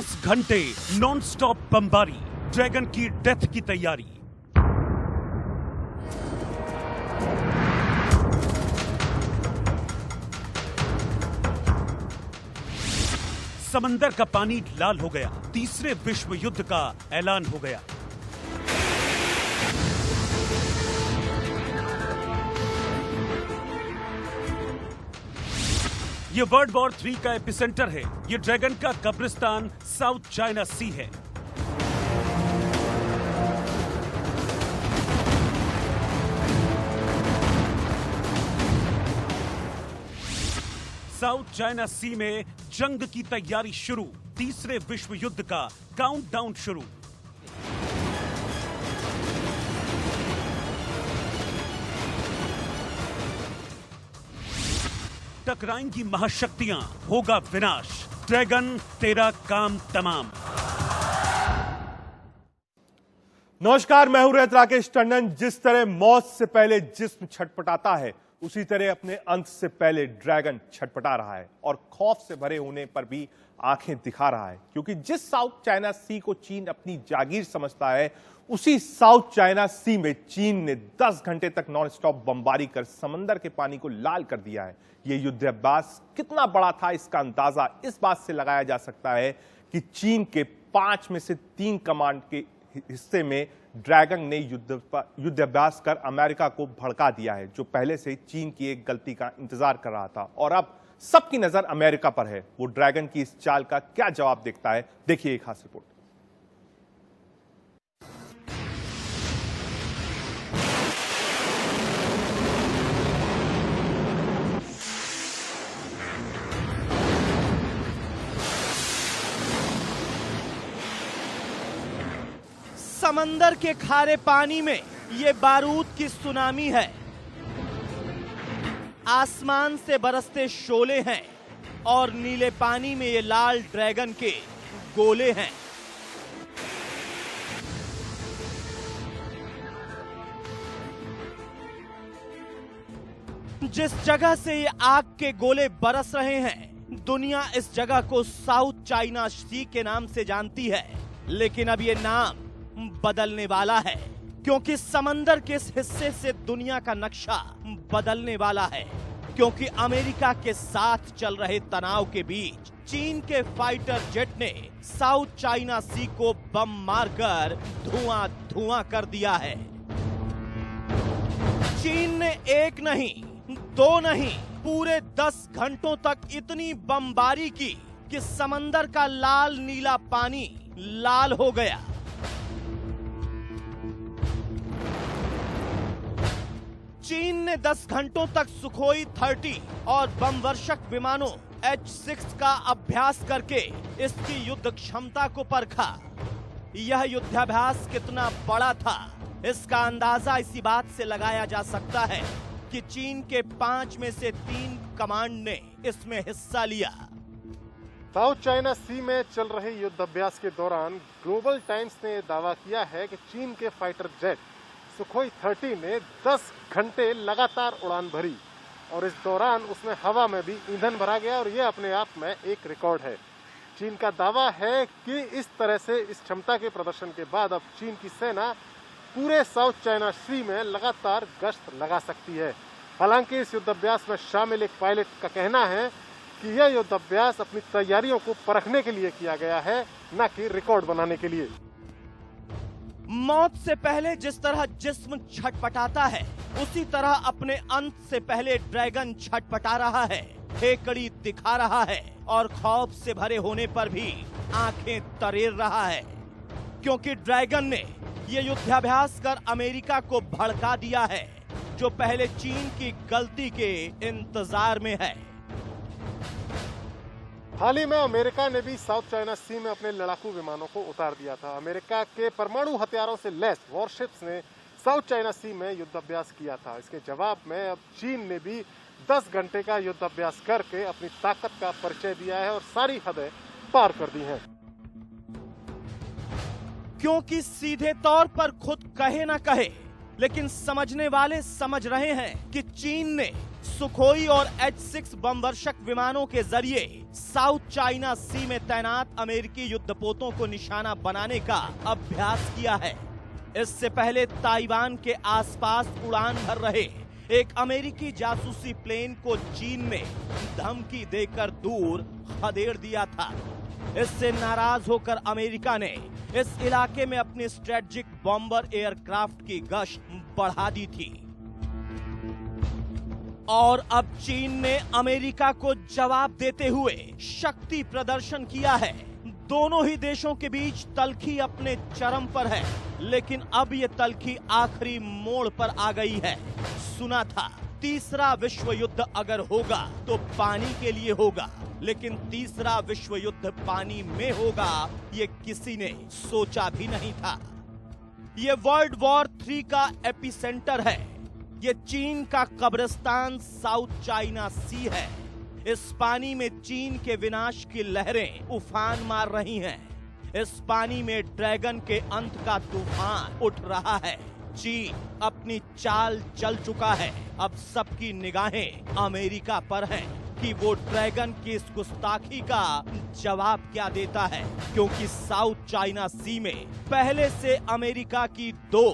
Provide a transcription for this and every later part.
10 घंटे non stop बमबारी, dragon की डेथ की तैयारी। समंदर का पानी लाल हो गया, तीसरे विश्व युद्ध का ऐलान हो गया। ये वर्ल्ड वॉर 3 का एपिसेंटर है। ये ड्रैगन का कब्रिस्तान साउथ चाइना सी है। साउथ चाइना सी में जंग की तैयारी शुरू, तीसरे विश्व युद्ध का काउंटडाउन शुरू। टकराएंगी महाशक्तियां, होगा विनाश, ड्रैगन तेरा काम तमाम। नमस्कार, मैं हूं रैत राकेश टंडन। जिस तरह मौत से पहले जिस्म छटपटाता है, उसी तरह अपने अंत से पहले ड्रैगन छटपटा रहा है और खौफ से भरे होने पर भी आंखें दिखा रहा है। क्योंकि जिस साउथ चाइना सी को चीन अपनी जागीर समझता है, उसी साउथ चाइना सी में चीन ने 10 घंटे तक नॉनस्टॉप बमबारी कर समंदर के पानी को लाल कर दिया है। यह युद्धाभ्यास कितना बड़ा था, इसका अंदाजा इस बात से लगाया जा सकता है कि चीन के 5 में से 3 कमांड के हिस्से में ड्रैगन ने युद्धाभ्यास कर अमेरिका को भड़का दिया है, जो पहले से चीन की एक गलती का इंतजार कर रहा था। और अब सबकी नजर अमेरिका पर है। वो ड्रैगन की इस चाल का क्या जवाब देखता है, देखिए एक खास रिपोर्ट। समंदर के खारे पानी में ये बारूद की सुनामी है। आसमान से बरसते शोले हैं और नीले पानी में ये लाल ड्रैगन के गोले हैं। जिस जगह से ये आग के गोले बरस रहे हैं, दुनिया इस जगह को साउथ चाइना सी के नाम से जानती है। लेकिन अब ये नाम बदलने वाला है, क्योंकि समंदर के इस हिस्से से दुनिया का नक्शा बदलने वाला है। क्योंकि अमेरिका के साथ चल रहे तनाव के बीच चीन के फाइटर जेट ने साउथ चाइना सी को बम मारकर धुआं धुआं कर दिया है। चीन ने एक नहीं, 2 नहीं, पूरे 10 घंटों तक इतनी बमबारी की कि समंदर का लाल नीला पानी लाल हो गया। चीन ने 10 घंटों तक सुखोई 30 और बमवर्षक विमानों H-6 का अभ्यास करके इसकी युद्ध क्षमता को परखा। यह युद्धाभ्यास कितना बड़ा था, इसका अंदाजा इसी बात से लगाया जा सकता है कि चीन के 5 में से 3 कमांड ने इसमें हिस्सा लिया। साउथ चाइना सी में चल रहे युद्धाभ्यास के दौरान ग्लोबल टाइम्स ने दावा किया है कि चीन के फाइटर जेट सुखोई 30 ने 10 घंटे लगातार उड़ान भरी और इस दौरान उसमें हवा में भी ईंधन भरा गया और यह अपने आप में एक रिकॉर्ड है। चीन का दावा है कि इस तरह से इस क्षमता के प्रदर्शन के बाद अब चीन की सेना पूरे साउथ चाइना सी में लगातार गश्त लगा सकती है। हालांकि इस युद्धाभ्यास में शामिल एक पायलट का कहना है कि यह युद्धाभ्यास अपनी तैयारियों को परखने के लिए किया गया है, न कि रिकॉर्ड बनाने के लिए। मौत से पहले जिस तरह जिस्म छटपटाता है, उसी तरह अपने अंत से पहले ड्रैगन छटपटा रहा है, हेकड़ी दिखा रहा है और खौफ से भरे होने पर भी आंखें तरेर रहा है। क्योंकि ड्रैगन ने ये युद्धाभ्यास कर अमेरिका को भड़का दिया है, जो पहले चीन की गलती के इंतजार में है। हाल ही में अमेरिका ने भी साउथ चाइना सी में अपने लड़ाकू विमानों को उतार दिया था। अमेरिका के परमाणु हथियारों से लैस वॉरशिप्स ने साउथ चाइना सी में युद्धाभ्यास किया था। इसके जवाब में अब चीन ने भी 10 घंटे का युद्धाभ्यास करके अपनी ताकत का परिचय दिया है और सारी हदें पार कर दी हैं। क्योंकि सीधे तौर पर खुद कहे ना कहे, लेकिन समझने वाले समझ रहे हैं कि चीन ने सुखोई और H-6 बमवर्षक विमानों के जरिए साउथ चाइना सी में तैनात अमेरिकी युद्धपोतों को निशाना बनाने का अभ्यास किया है। इससे पहले ताइवान के आसपास उड़ान भर रहे एक अमेरिकी जासूसी प्लेन को चीन ने धमकी देकर दूर खदेड़ दिया था। इससे नाराज होकर अमेरिका ने इस इलाके में अपनी स्ट्रेटेजिक बॉम्बर एयरक्राफ्ट की गश्त बढ़ा दी थी और अब चीन ने अमेरिका को जवाब देते हुए शक्ति प्रदर्शन किया है। दोनों ही देशों के बीच तल्खी अपने चरम पर है, लेकिन अब ये तल्खी आखिरी मोड़ पर आ गई है। सुना था तीसरा विश्व युद्ध अगर होगा तो पानी के लिए होगा, लेकिन तीसरा विश्व युद्ध पानी में होगा ये किसी ने सोचा भी नहीं था। ये वर्ल्ड वॉर 3 का एपिसेंटर है। ये चीन का कब्रिस्तान साउथ चाइना सी है। इस पानी में चीन के विनाश की लहरें उफान मार रही हैं। इस पानी में ड्रैगन के अंत का तूफान उठ रहा है। चीन अपनी चाल चल चुका है। अब सबकी निगाहें अमेरिका पर हैं कि वो ड्रैगन की इस गुस्ताखी का जवाब क्या देता है, क्योंकि साउथ चाइना सी में पहले से अमेरिका की 2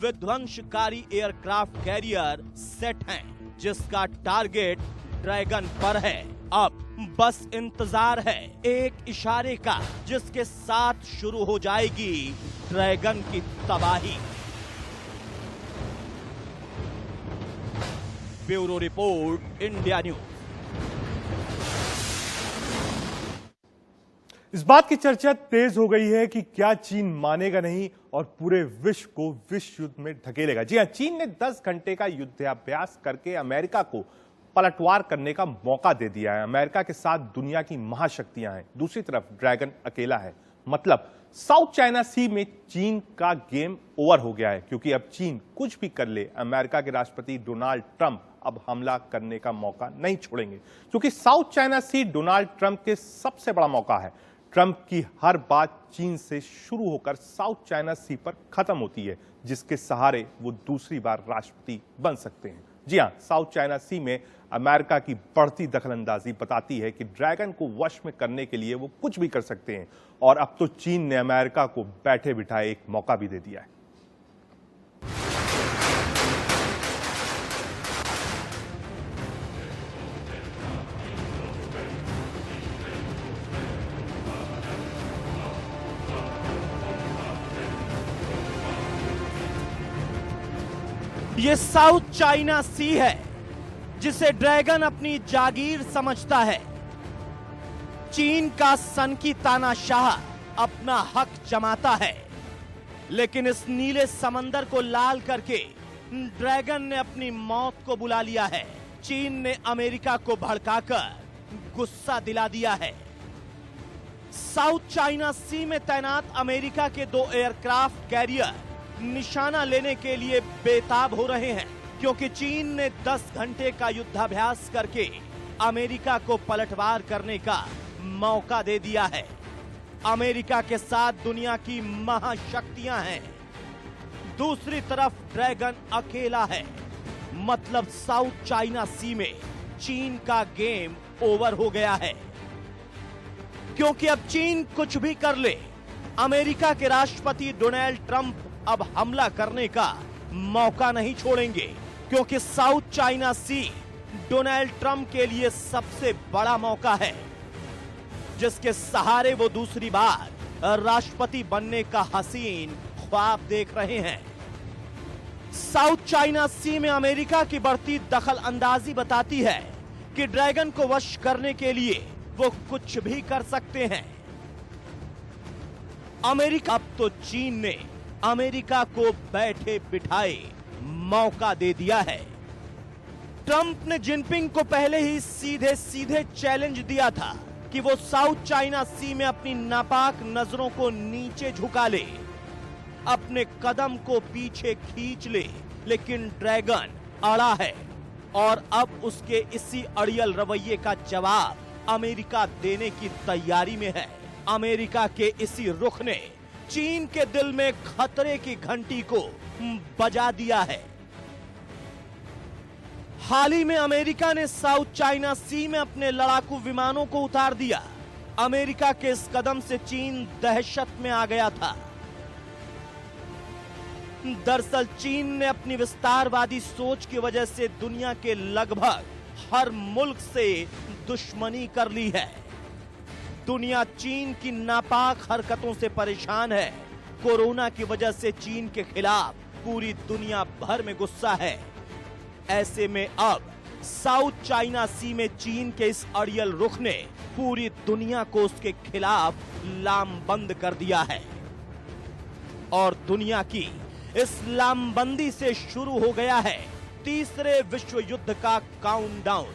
विध्वंसकारी एयरक्राफ्ट कैरियर सेट हैं, जिसका टारगेट ड्रैगन पर है। अब बस इंतजार है एक इशारे का, जिसके साथ शुरू हो जाएगी ड्रैगन की तबाही। Bureau report, India news. इस बात की चर्चा तेज हो गई है कि क्या चीन मानेगा नहीं और पूरे विश्व को विश्व युद्ध में ढकेलेगा। जी हां, चीन ने 10 घंटे का युद्धाभ्यास करके अमेरिका को पलटवार करने का मौका दे दिया है। अमेरिका के साथ दुनिया की महाशक्तियां हैं, दूसरी तरफ ड्रैगन अकेला है। मतलब साउथ चाइना सी में चीन का गेम ओवर हो गया है, क्योंकि अब चीन कुछ भी कर ले, अमेरिका के राष्ट्रपति डोनाल्ड ट्रंप अब हमला करने का मौका नहीं छोड़ेंगे, क्योंकि साउथ चाइना सी डोनाल्ड ट्रंप के सबसे बड़ा मौका है। ट्रंप की हर बात चीन से शुरू होकर साउथ चाइना सी पर खत्म होती है, जिसके सहारे वो दूसरी बार राष्ट्रपति बन सकते हैं। जी हां, साउथ चाइना सी में अमेरिका की बढ़ती दखलंदाजी बताती है कि ड्रैगन को वश में करने के लिए वो कुछ भी कर सकते हैं, और अब तो चीन ने अमेरिका को बैठे बिठाए एक मौका भी दे दिया है। ये साउथ चाइना सी है, जिसे ड्रैगन अपनी जागीर समझता है। चीन का सनकी तानाशाह अपना हक जमाता है, लेकिन इस नीले समंदर को लाल करके ड्रैगन ने अपनी मौत को बुला लिया है। चीन ने अमेरिका को भड़काकर गुस्सा दिला दिया है। साउथ चाइना सी में तैनात अमेरिका के 2 एयरक्राफ्ट कैरियर निशाना लेने के लिए बेताब हो रहे हैं, क्योंकि चीन ने 10 घंटे का युद्धाभ्यास करके अमेरिका को पलटवार करने का मौका दे दिया है। अमेरिका के साथ दुनिया की महाशक्तियां हैं, दूसरी तरफ ड्रैगन अकेला है। मतलब साउथ चाइना सी में चीन का गेम ओवर हो गया है, क्योंकि अब चीन कुछ भी कर ले, अमेरिका के राष्ट्रपति डोनाल्ड ट्रंप अब हमला करने का मौका नहीं छोड़ेंगे, क्योंकि साउथ चाइना सी डोनाल्ड ट्रंप के लिए सबसे बड़ा मौका है, जिसके सहारे वो दूसरी बार राष्ट्रपति बनने का हसीन ख्वाब देख रहे हैं। साउथ चाइना सी में अमेरिका की बढ़ती दखल अंदाजी बताती है कि ड्रैगन को वश करने के लिए वो कुछ भी कर सकते हैं। अमेरिका अब तो चीन ने अमेरिका को बैठे बिठाए मौका दे दिया है। ट्रंप ने जिनपिंग को पहले ही सीधे सीधे चैलेंज दिया था कि वो साउथ चाइना सी में अपनी नापाक नजरों को नीचे झुका ले, अपने कदम को पीछे खींच ले, लेकिन ड्रैगन अड़ा है और अब उसके इसी अड़ियल रवैये का जवाब अमेरिका देने की तैयारी में है। अमेरिका के इसी रुख ने चीन के दिल में खतरे की घंटी को बजा दिया है। हाल ही में अमेरिका ने साउथ चाइना सी में अपने लड़ाकू विमानों को उतार दिया। अमेरिका के इस कदम से चीन दहशत में आ गया था। दरअसल चीन ने अपनी विस्तारवादी सोच की वजह से दुनिया के लगभग हर मुल्क से दुश्मनी कर ली है। दुनिया चीन की नापाक हरकतों से परेशान है। कोरोना की वजह से चीन के खिलाफ पूरी दुनिया भर में गुस्सा है। ऐसे में अब साउथ चाइना सी में चीन के इस अड़ियल रुख ने पूरी दुनिया को उसके खिलाफ लामबंद कर दिया है और दुनिया की इस लामबंदी से शुरू हो गया है तीसरे विश्व युद्ध का काउंटडाउन।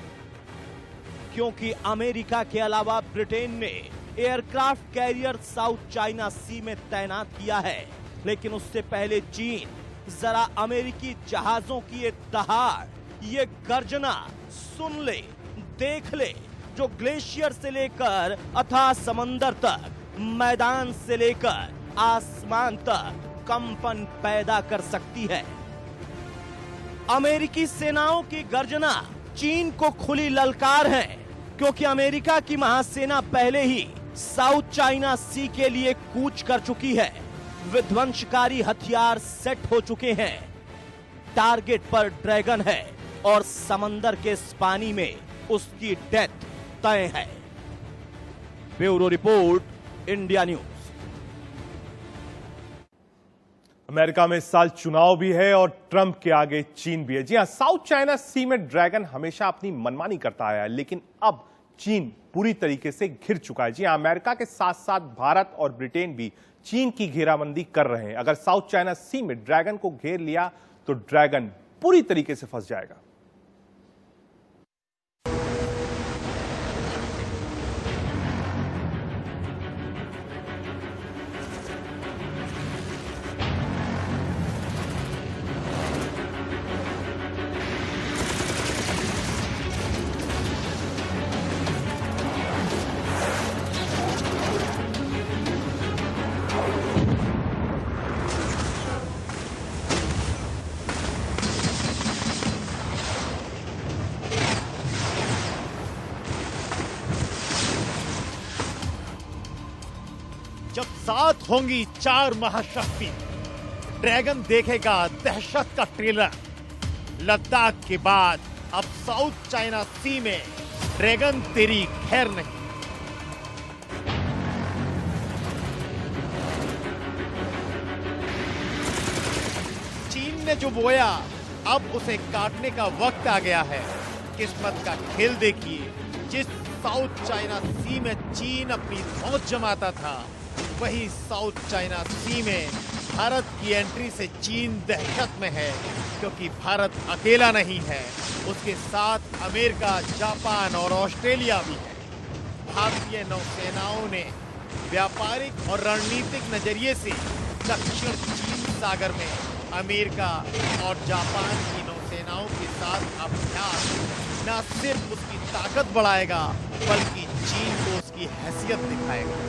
क्योंकि अमेरिका के अलावा ब्रिटेन ने एयरक्राफ्ट कैरियर साउथ चाइना सी में तैनात किया है, लेकिन उससे पहले चीन जरा अमेरिकी जहाजों की ये दहाड़, ये गर्जना सुन ले, देख ले, जो ग्लेशियर से लेकर अथाह समंदर तक, मैदान से लेकर आसमान तक कंपन पैदा कर सकती है। अमेरिकी सेनाओं की गर्जना चीन को खुली ललकार है, क्योंकि अमेरिका की महासेना पहले ही साउथ चाइना सी के लिए कूच कर चुकी है। विध्वंसकारी हथियार सेट हो चुके हैं। टारगेट पर ड्रैगन है और समंदर के इस पानी में उसकी डेथ तय है। Bureau report, India news. America में इस साल चुनाव भी है और ट्रंप के आगे चीन भी है। जी हां, साउथ चाइना सी में ड्रैगन हमेशा अपनी मनमानी करता आया है, लेकिन अब चीन पूरी तरीके से घिर चुका है। जी हां, अमेरिका के साथ साथ भारत और ब्रिटेन भी चीन की घेराबंदी कर रहे हैं। अगर साउथ चाइना सी में ड्रैगन को घेर लिया तो ड्रैगन पूरी तरीके से फंस जाएगा। जब साथ होंगी चार महाशक्ति, ड्रैगन देखेगा दहशत का ट्रेलर। लद्दाख के बाद अब साउथ चाइना सी में ड्रैगन तेरी खैर नहीं। चीन ने जो बोया अब उसे काटने का वक्त आ गया है। किस्मत का खेल देखिए। जिस साउथ चाइना सी में चीन अपनी धौंस जमाता था, वही साउथ चाइना सी में भारत की एंट्री से चीन दहशत में है, क्योंकि भारत अकेला नहीं है, उसके साथ अमेरिका, जापान और ऑस्ट्रेलिया भी है। भारतीय नौसेनाओं ने व्यापारिक और रणनीतिक नजरिए से दक्षिण चीन सागर में अमेरिका और जापान की नौसेनाओं के साथ अभ्यास न सिर्फ उसकी ताकत बढ़ाएगा, बल्कि चीन को उसकी हैसियत दिखाएगा।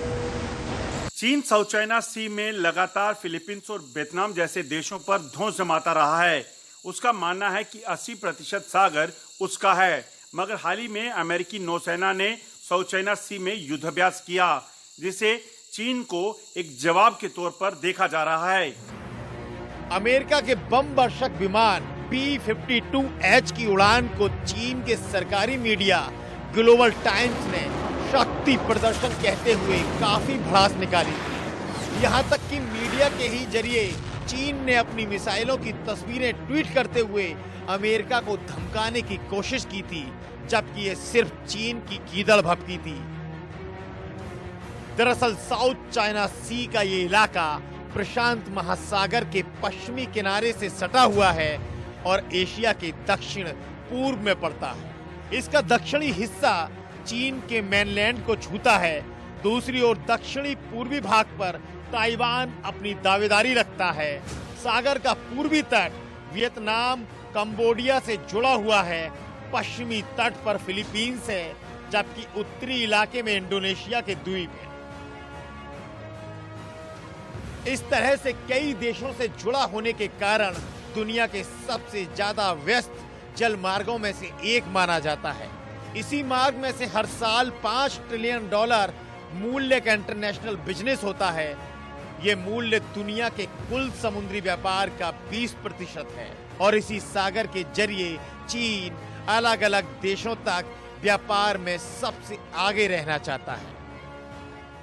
चीन साउथ चाइना सी में लगातार फिलीपींस और वियतनाम जैसे देशों पर धौंस जमाता रहा है। उसका मानना है कि 80% सागर उसका है, मगर हाल ही में अमेरिकी नौसेना ने साउथ चाइना सी में युद्धाभ्यास किया, जिसे चीन को एक जवाब के तौर पर देखा जा रहा है। अमेरिका के बम वर्षक विमान P-52H की उड़ान को चीन के सरकारी मीडिया ग्लोबल टाइम्स ने शक्ति प्रदर्शन कहते हुए काफी भड़ास निकाली। यहां तक कि मीडिया के ही जरिए चीन ने अपनी मिसाइलों की तस्वीरें ट्वीट करते हुए अमेरिका को धमकाने की कोशिश की थी, जबकि ये सिर्फ चीन की गीदड़ भभकी थी। दरअसल साउथ चाइना सी का ये इलाका प्रशांत महासागर के पश्चिमी किनारे से सटा हुआ है और एशिया के दक्षिण पूर्व में पड़ता है। इसका दक्षिणी हिस्सा चीन के मेनलैंड को छूता है। दूसरी ओर दक्षिणी पूर्वी भाग पर ताइवान अपनी दावेदारी रखता है। सागर का पूर्वी तट वियतनाम, कंबोडिया से जुड़ा हुआ है। पश्चिमी तट पर फिलीपींस है, जबकि उत्तरी इलाके में इंडोनेशिया के द्वीप है। इस तरह से कई देशों से जुड़ा होने के कारण दुनिया के सबसे ज्यादा व्यस्त जल मार्गों में से एक माना जाता है। इसी मार्ग में से हर साल $5 ट्रिलियन मूल्य का इंटरनेशनल बिजनेस होता है। ये मूल्य दुनिया के कुल समुद्री व्यापार का 20% है और इसी सागर के जरिए चीन अलग अलग देशों तक व्यापार में सबसे आगे रहना चाहता है।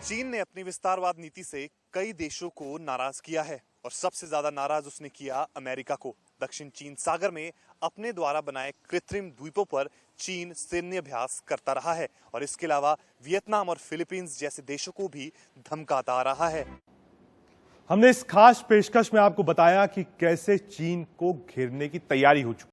चीन ने अपनी विस्तारवाद नीति से कई देशों को नाराज किया है और सबसे ज्यादा नाराज उसने किया अमेरिका को। दक्षिण चीन सागर में अपने द्वारा बनाए कृत्रिम द्वीपों पर चीन सैन्य अभ्यास करता रहा है और इसके अलावा वियतनाम और फिलीपींस जैसे देशों को भी धमकाता आ रहा है। हमने इस खास पेशकश में आपको बताया कि कैसे चीन को घेरने की तैयारी हो चुकी है।